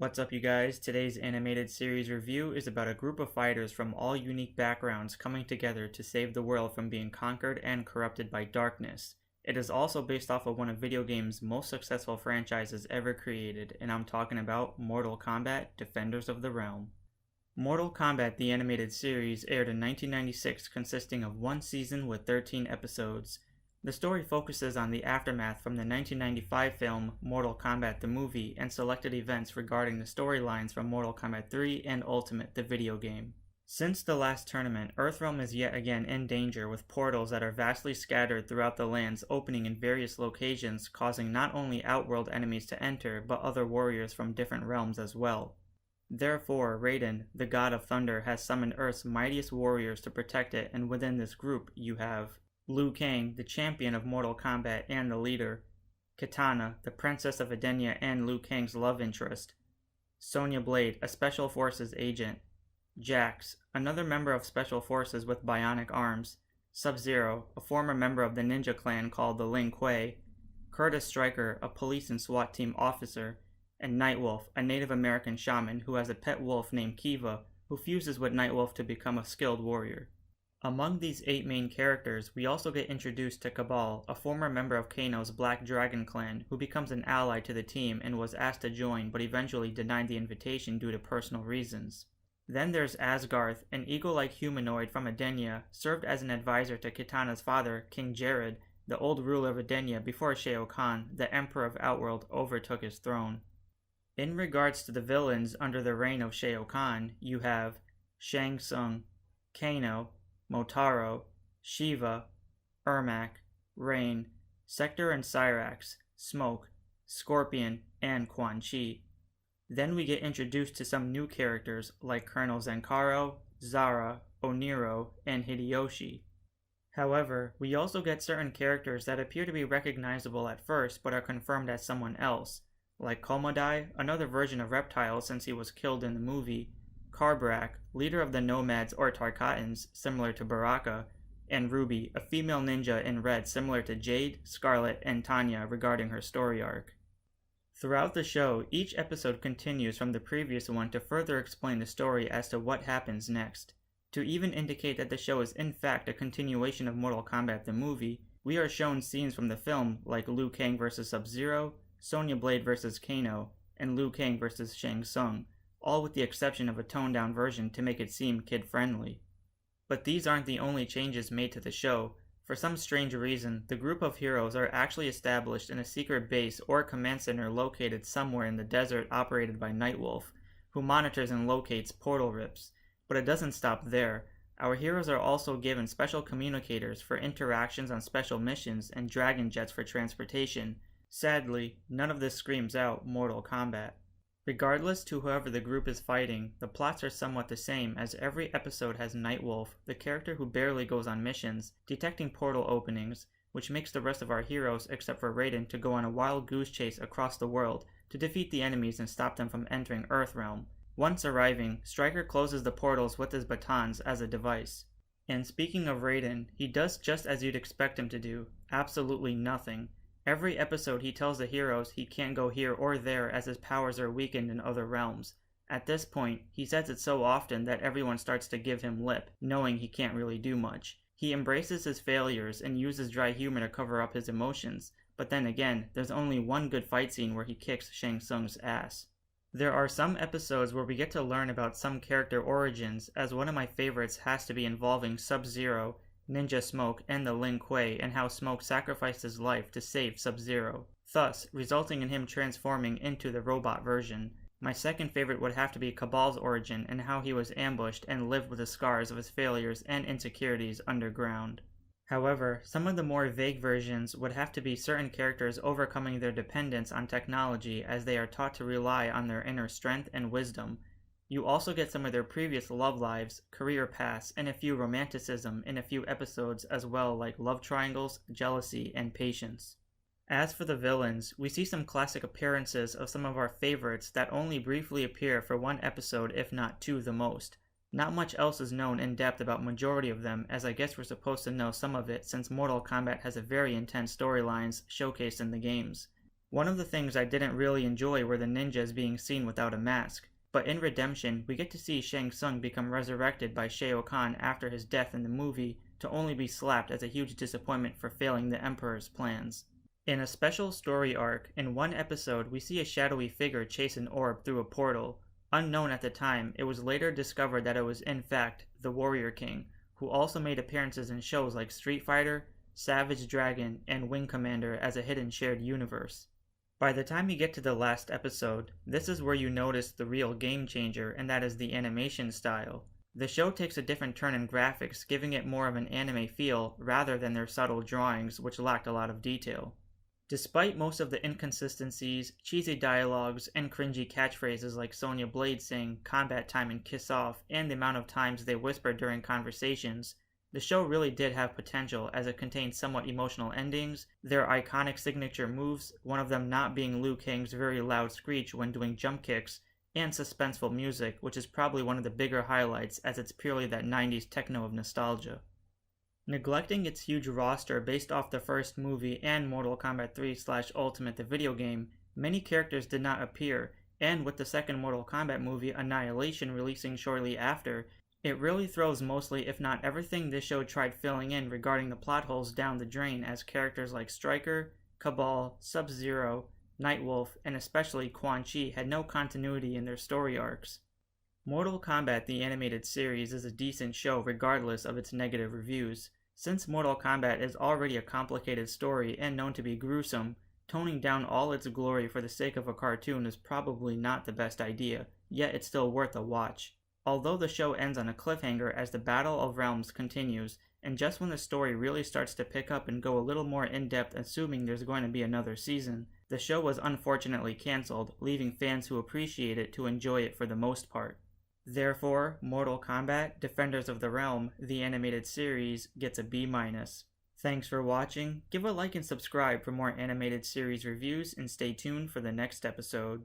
What's up, you guys? Today's animated series review is about a group of fighters from all unique backgrounds coming together to save the world from being conquered and corrupted by darkness. It is also based off of one of video games' most successful franchises ever created, and I'm talking about Mortal Kombat Defenders of the Realm. Mortal Kombat the animated series aired in 1996, consisting of one season with 13 episodes. The story focuses on the aftermath from the 1995 film Mortal Kombat the movie and selected events regarding the storylines from Mortal Kombat 3 and Ultimate the video game. Since the last tournament, Earthrealm is yet again in danger with portals that are vastly scattered throughout the lands opening in various locations, causing not only Outworld enemies to enter but other warriors from different realms as well. Therefore, Raiden, the god of thunder, has summoned Earth's mightiest warriors to protect it, and within this group you have LIU Kang, the champion of Mortal Kombat and the leader; KITANA, the princess of Edenia and Liu Kang's love interest; SONYA BLADE, a special forces agent; Jax, another member of special forces with bionic arms; Sub-Zero, a former member of the ninja clan called the Lin Kuei; CURTIS STRYKER, a police and SWAT team officer; and NIGHTWOLF, a Native American shaman who has a pet wolf named Kiva, who fuses with NIGHTWOLF to become a skilled warrior. Among these 8 main characters, we also get introduced to Kabal, a former member of Kano's Black Dragon clan, who becomes an ally to the team and was asked to join but eventually denied the invitation due to personal reasons. Then there's Asgarth, an eagle-like humanoid from Edenia, served as an advisor to Kitana's father, King Jared, the old ruler of Edenia before SHAO Kahn, the Emperor of Outworld, overtook his throne. In regards to the villains under the reign of SHAO Kahn, you have SHANG TSUNG, Kano, Motaro, Shiva, ERMAC, Rain, Sector and Cyrax, Smoke, Scorpion, and Quan Chi. Then we get introduced to some new characters like Colonel Zenkaro, Zara, Oniro, and Hideyoshi. However, we also get certain characters that appear to be recognizable at first but are confirmed as someone else, like Komodai, another version of Reptile since he was killed in the movie, Carbrak, leader of the Nomads or Tarkatans, similar to Baraka, and Ruby, a female ninja in red similar to Jade, Scarlet, and Tanya regarding her story arc. Throughout the show, each episode continues from the previous one to further explain the story as to what happens next. To even indicate that the show is in fact a continuation of Mortal Kombat the movie, we are shown scenes from the film like LIU Kang vs Sub-Zero, SONYA BLADE vs Kano, and LIU Kang vs Shang Tsung, all with the exception of a toned-down version to make it seem kid-friendly. But these aren't the only changes made to the show. For some strange reason, the group of heroes are actually established in a secret base or command center located somewhere in the desert operated by NIGHTWOLF, who monitors and locates portal rips. But it doesn't stop there. Our heroes are also given special communicators for interactions on special missions and dragon jets for transportation. Sadly, none of this screams out Mortal Kombat. Regardless to whoever the group is fighting, the plots are somewhat the same, as every episode has NIGHTWOLF, the character who barely goes on missions, detecting portal openings, which makes the rest of our heroes, except for Raiden, to go on a wild goose chase across the world to defeat the enemies and stop them from entering Earthrealm. Once arriving, Stryker closes the portals with his batons as a device. And speaking of Raiden, he does just as you'd expect him to do, absolutely nothing. Every episode he tells the heroes he can't go here or there as his powers are weakened in other realms. At this point, he says it so often that everyone starts to give him lip, knowing he can't really do much. He embraces his failures and uses dry humor to cover up his emotions, but then again, there's only one good fight scene where he kicks Shang Tsung's ass. There are some episodes where we get to learn about some character origins, as one of my favorites has to be involving Sub-Zero, Ninja Smoke, and the Lin Kuei, and how Smoke sacrificed his life to save Sub-Zero, thus resulting in him transforming into the robot version. My second favorite would have to be Kabal's origin and how he was ambushed and lived with the scars of his failures and insecurities underground. However, some of the more vague versions would have to be certain characters overcoming their dependence on technology as they are taught to rely on their inner strength and wisdom. You also get some of their previous love lives, career paths, and a few romanticism in a few episodes as well, like love triangles, jealousy, and patience. As for the villains, we see some classic appearances of some of our favorites that only briefly appear for one episode if not 2 the most. Not much else is known in depth about majority of them, as I guess we're supposed to know some of it since Mortal Kombat has a very intense storylines showcased in the games. One of the things I didn't really enjoy were the ninjas being seen without a mask, but in Redemption, we get to see Shang Tsung become resurrected by SHAO KAHN after his death in the movie, to only be slapped as a huge disappointment for failing the Emperor's plans. In a special story arc, in one episode we see a shadowy figure chase an orb through a portal. Unknown at the time, it was later discovered that it was in fact the Warrior King, who also made appearances in shows like Street Fighter, Savage Dragon, and Wing Commander as a hidden shared universe. By the time you get to the last episode, this is where you notice the real game changer, and that is the animation style. The show takes a different turn in graphics, giving it more of an anime feel rather than their subtle drawings, which lacked a lot of detail. Despite most of the inconsistencies, cheesy dialogues, and cringy catchphrases like Sonya Blade saying "combat time" and "kiss off," and the amount of times they whisper during conversations, the show really did have potential, as it contained somewhat emotional endings, their iconic signature moves, one of them not being Liu Kang's very loud screech when doing jump kicks, and suspenseful music, which is probably one of the bigger highlights as it's purely that 90s techno of nostalgia. Neglecting its huge roster based off the first movie and Mortal Kombat 3/Ultimate the video game, many characters did not appear, and with the second Mortal Kombat movie, Annihilation, releasing shortly after, it really throws mostly if not everything this show tried filling in regarding the plot holes down the drain, as characters like Stryker, Cabal, Sub-Zero, Nightwolf, and especially Quan Chi had no continuity in their story arcs. Mortal Kombat the animated series is a decent show regardless of its negative reviews. Since Mortal Kombat is already a complicated story and known to be gruesome, toning down all its glory for the sake of a cartoon is probably not the best idea, yet it's still worth a watch. Although the show ends on a cliffhanger as the Battle of Realms continues, and just when the story really starts to pick up and go a little more in-depth, assuming there's going to be another season, the show was unfortunately cancelled, leaving fans who appreciate it to enjoy it for the most part. Therefore, Mortal Kombat Defenders of the Realm, the animated series, gets a B-. Thanks for watching, give a like and subscribe for more animated series reviews, and stay tuned for the next episode.